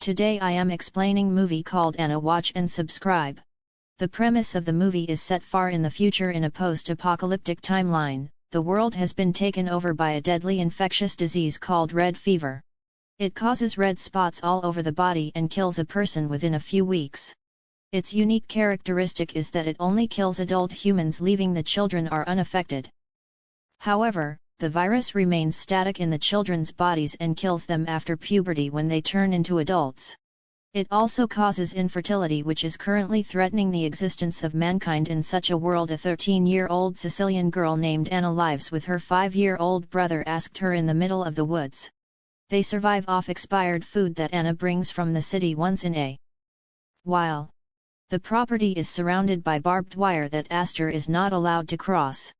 Today I am explaining movie called Anna. Watch and subscribe. The premise of the movie is set far in the future in a post-apocalyptic timeline. The world has been taken over by a deadly infectious disease called red fever. It causes red spots all over the body and kills a person within a few weeks. Its unique characteristic is that it only kills adult humans, leaving the children are unaffected. However, the virus remains static in the children's bodies and kills them after puberty when they turn into adults. It also causes infertility, which is currently threatening the existence of mankind in such a world. A 13-year-old Sicilian girl named Anna lives with her 5-year-old brother asked her in the middle of the woods. They survive off expired food that Anna brings from the city once in a while. The property is surrounded by barbed wire that Astor is not allowed to cross.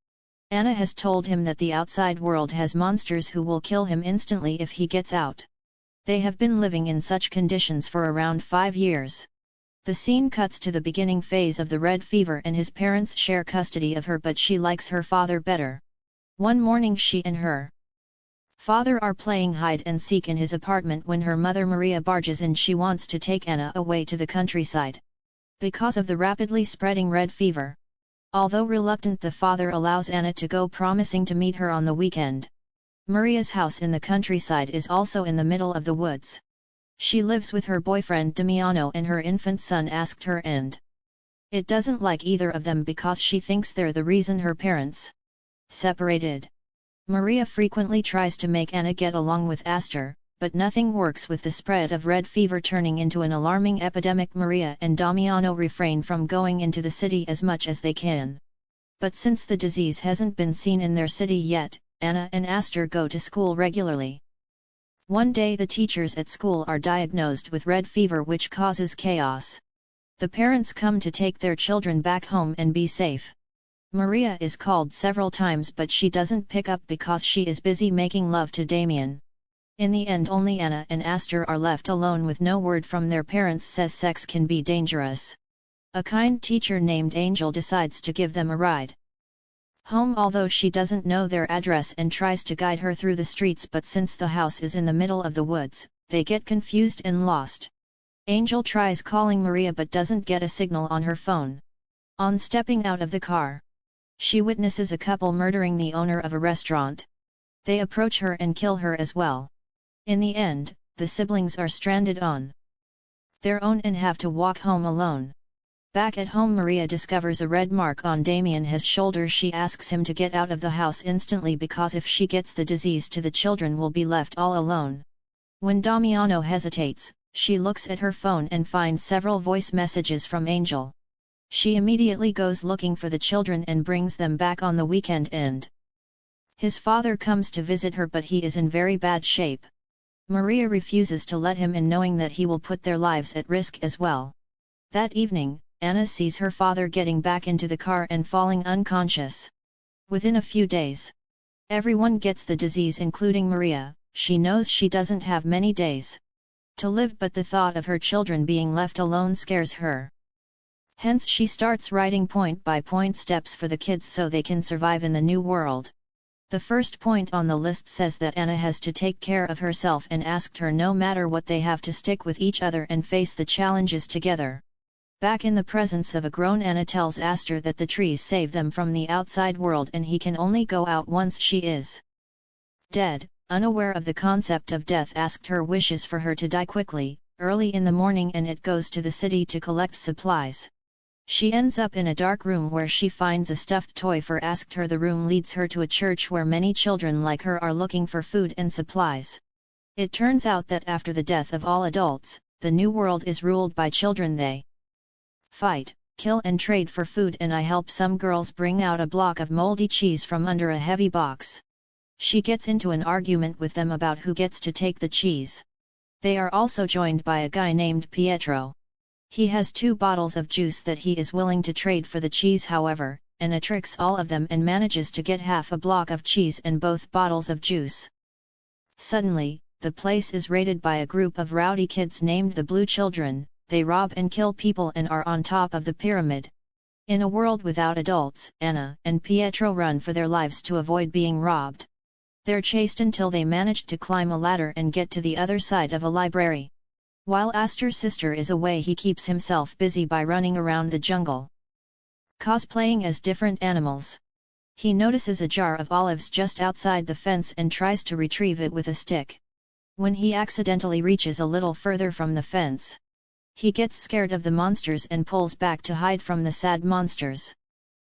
Anna has told him that the outside world has monsters who will kill him instantly if he gets out. They have been living in such conditions for around 5 years. The scene cuts to the beginning phase of the red fever and his parents share custody of her, but she likes her father better. One morning she and her father are playing hide and seek in his apartment when her mother Maria barges in. She wants to take Anna away to the countryside because of the rapidly spreading red fever. Although reluctant, the father allows Anna to go, promising to meet her on the weekend. Maria's house in the countryside is also in the middle of the woods. She lives with her boyfriend Damiano and her infant son asked her, and it doesn't like either of them because she thinks they're the reason her parents separated. Maria frequently tries to make Anna get along with Astor, but nothing works, with the spread of red fever turning into an alarming epidemic. Maria and Damiano refrain from going into the city as much as they can. But since the disease hasn't been seen in their city yet, Anna and Astor go to school regularly. One day the teachers at school are diagnosed with red fever, which causes chaos. The parents come to take their children back home and be safe. Maria is called several times, but she doesn't pick up because she is busy making love to Damien. In the end, only Anna and Astor are left alone with no word from their parents. Says sex can be dangerous. A kind teacher named Angel decides to give them a ride home, although she doesn't know their address and tries to guide her through the streets, but since the house is in the middle of the woods, they get confused and lost. Angel tries calling Maria but doesn't get a signal on her phone. On stepping out of the car, she witnesses a couple murdering the owner of a restaurant. They approach her and kill her as well. In the end, the siblings are stranded on their own and have to walk home alone. Back at home, Maria discovers a red mark on Damien's shoulder. She asks him to get out of the house instantly because if she gets the disease to the children will be left all alone. When Damiano hesitates, she looks at her phone and finds several voice messages from Angel. She immediately goes looking for the children and brings them back on the weekend end. His father comes to visit her, but he is in very bad shape. Maria refuses to let him in, knowing that he will put their lives at risk as well. That evening, Anna sees her father getting back into the car and falling unconscious. Within a few days, everyone gets the disease, including Maria. She knows she doesn't have many days to live, but the thought of her children being left alone scares her. Hence she starts writing point-by-point steps for the kids so they can survive in the new world. The first point on the list says that Anna has to take care of herself and asked her no matter what they have to stick with each other and face the challenges together. Back in the presence of a grown Anna tells Astor that the trees save them from the outside world and he can only go out once she is dead. Unaware of the concept of death, asked her wishes for her to die quickly, early in the morning, and it goes to the city to collect supplies. She ends up in a dark room where she finds a stuffed toy for asked her. The room leads her to a church where many children like her are looking for food and supplies. It turns out that after the death of all adults, the new world is ruled by children. They fight, kill and trade for food, and I help some girls bring out a block of moldy cheese from under a heavy box. She gets into an argument with them about who gets to take the cheese. They are also joined by a guy named Pietro. He has 2 bottles of juice that he is willing to trade for the cheese, however, Anna tricks all of them and manages to get half a block of cheese and both bottles of juice. Suddenly, the place is raided by a group of rowdy kids named the Blue Children. They rob and kill people and are on top of the pyramid. In a world without adults, Anna and Pietro run for their lives to avoid being robbed. They're chased until they manage to climb a ladder and get to the other side of a library. While Aster's sister is away, he keeps himself busy by running around the jungle, cosplaying as different animals. He notices a jar of olives just outside the fence and tries to retrieve it with a stick. When he accidentally reaches a little further from the fence, he gets scared of the monsters and pulls back to hide from the sad monsters.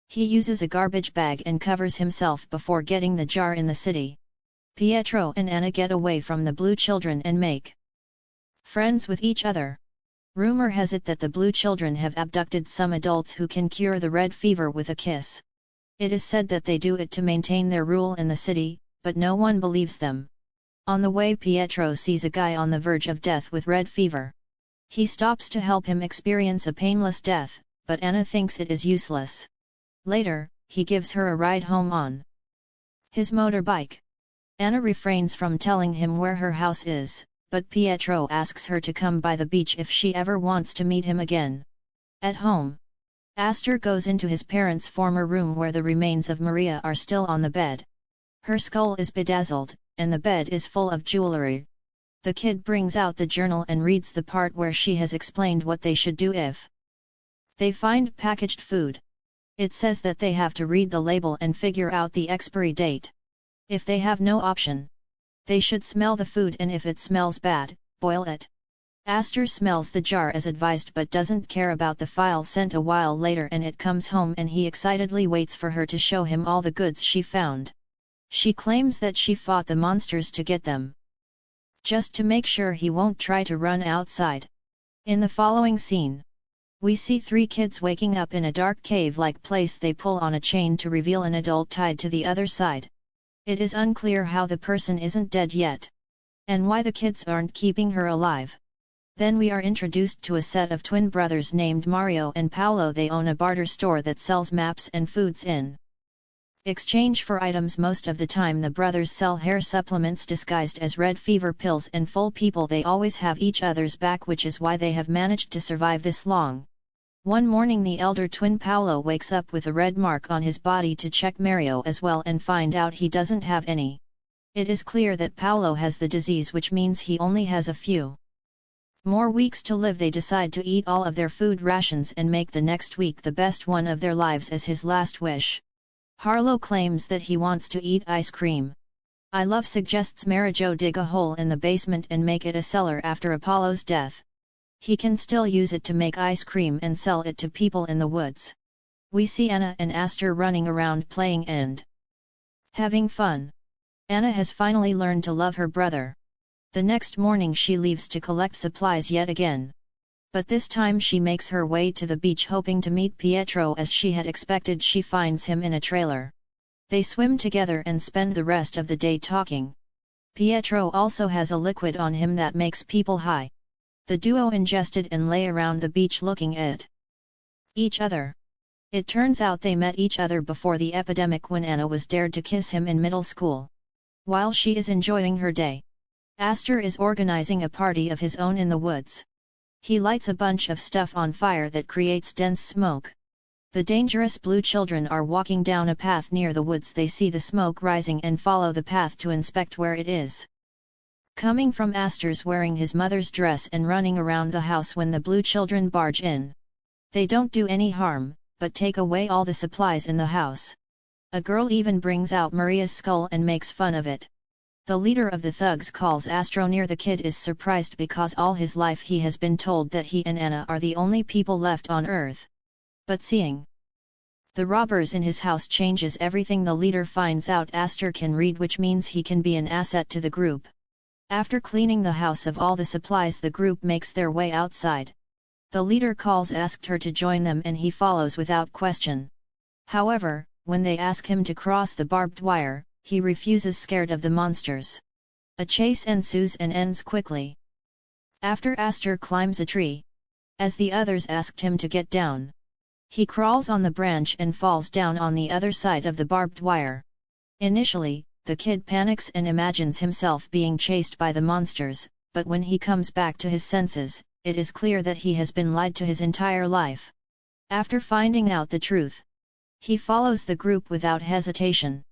He uses a garbage bag and covers himself before getting the jar in the city. Pietro and Anna get away from the blue children and make friends with each other. Rumor has it that the blue children have abducted some adults who can cure the red fever with a kiss. It is said that they do it to maintain their rule in the city, but no one believes them. On the way, Pietro sees a guy on the verge of death with red fever. He stops to help him experience a painless death, but Anna thinks it is useless. Later, he gives her a ride home on his motorbike. Anna refrains from telling him where her house is, but Pietro asks her to come by the beach if she ever wants to meet him again. At home, Aster goes into his parents' former room where the remains of Maria are still on the bed. Her skull is bedazzled, and the bed is full of jewelry. The kid brings out the journal and reads the part where she has explained what they should do if they find packaged food. It says that they have to read the label and figure out the expiry date. If they have no option, they should smell the food, and if it smells bad, boil it. Aster smells the jar as advised but doesn't care about the file sent a while later, and it comes home and he excitedly waits for her to show him all the goods she found. She claims that she fought the monsters to get them, just to make sure he won't try to run outside. In the following scene, we see three kids waking up in a dark cave-like place. They pull on a chain to reveal an adult tied to the other side. It is unclear how the person isn't dead yet, and why the kids aren't keeping her alive. Then we are introduced to a set of twin brothers named Mario and Paolo. They own a barter store that sells maps and foods in exchange for items. Most of the time the brothers sell hair supplements disguised as red fever pills, and full people. They always have each other's back, which is why they have managed to survive this long. One morning the elder twin Paolo wakes up with a red mark on his body to check Mario as well and find out he doesn't have any. It is clear that Paolo has the disease, which means he only has a few more weeks to live. They decide to eat all of their food rations and make the next week the best one of their lives as his last wish. Harlow claims that he wants to eat ice cream. I Love suggests Marijo dig a hole in the basement and make it a cellar after Apollo's death. He can still use it to make ice cream and sell it to people in the woods. We see Anna and Aster running around playing and having fun. Anna has finally learned to love her brother. The next morning she leaves to collect supplies yet again. But this time she makes her way to the beach hoping to meet Pietro. As she had expected, she finds him in a trailer. They swim together and spend the rest of the day talking. Pietro also has a liquid on him that makes people high. The duo ingested and lay around the beach looking at each other. It turns out they met each other before the epidemic, when Anna was dared to kiss him in middle school. While she is enjoying her day, Aster is organizing a party of his own in the woods. He lights a bunch of stuff on fire that creates dense smoke. The dangerous blue children are walking down a path near the woods. They see the smoke rising and follow the path to inspect where it is coming from. Aster's wearing his mother's dress and running around the house when the blue children barge in. They don't do any harm, but take away all the supplies in the house. A girl even brings out Maria's skull and makes fun of it. The leader of the thugs calls Aster near. The kid is surprised because all his life he has been told that he and Anna are the only people left on Earth. But seeing the robbers in his house changes everything. The leader finds out Aster can read, which means he can be an asset to the group. After cleaning the house of all the supplies, the group makes their way outside. The leader calls asked her to join them and he follows without question. However, when they ask him to cross the barbed wire, he refuses, scared of the monsters. A chase ensues and ends quickly after Aster climbs a tree. As the others asked him to get down, he crawls on the branch and falls down on the other side of the barbed wire. Initially, the kid panics and imagines himself being chased by the monsters, but when he comes back to his senses, it is clear that he has been lied to his entire life. After finding out the truth, he follows the group without hesitation.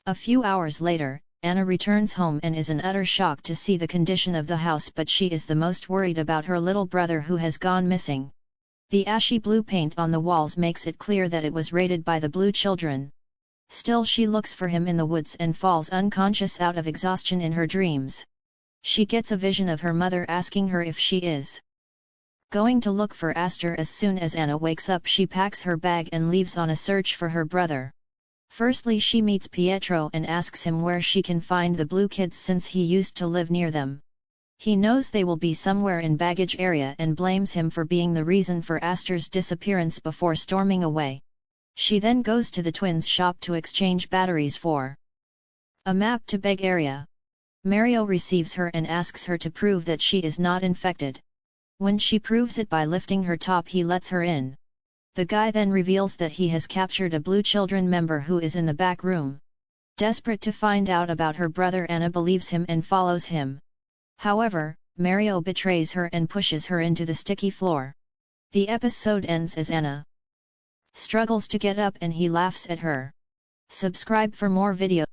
A few hours later, Anna returns home and is in utter shock to see the condition of the house, but she is the most worried about her little brother who has gone missing. The ashy blue paint on the walls makes it clear that it was raided by the blue children. Still she looks for him in the woods and falls unconscious out of exhaustion in her dreams. She gets a vision of her mother asking her if she is going to look for Aster. As soon as Anna wakes up, she packs her bag and leaves on a search for her brother. Firstly, she meets Pietro and asks him where she can find the blue kids since he used to live near them. He knows they will be somewhere in baggage area and blames him for being the reason for Aster's disappearance before storming away. She then goes to the twins' shop to exchange batteries for a map to beg area. Mario receives her and asks her to prove that she is not infected. When she proves it by lifting her top, he lets her in. The guy then reveals that he has captured a Blue Children member who is in the back room. Desperate to find out about her brother, Anna believes him and follows him. However, Mario betrays her and pushes her into the sticky floor. The episode ends as Anna struggles to get up and he laughs at her. Subscribe for more videos.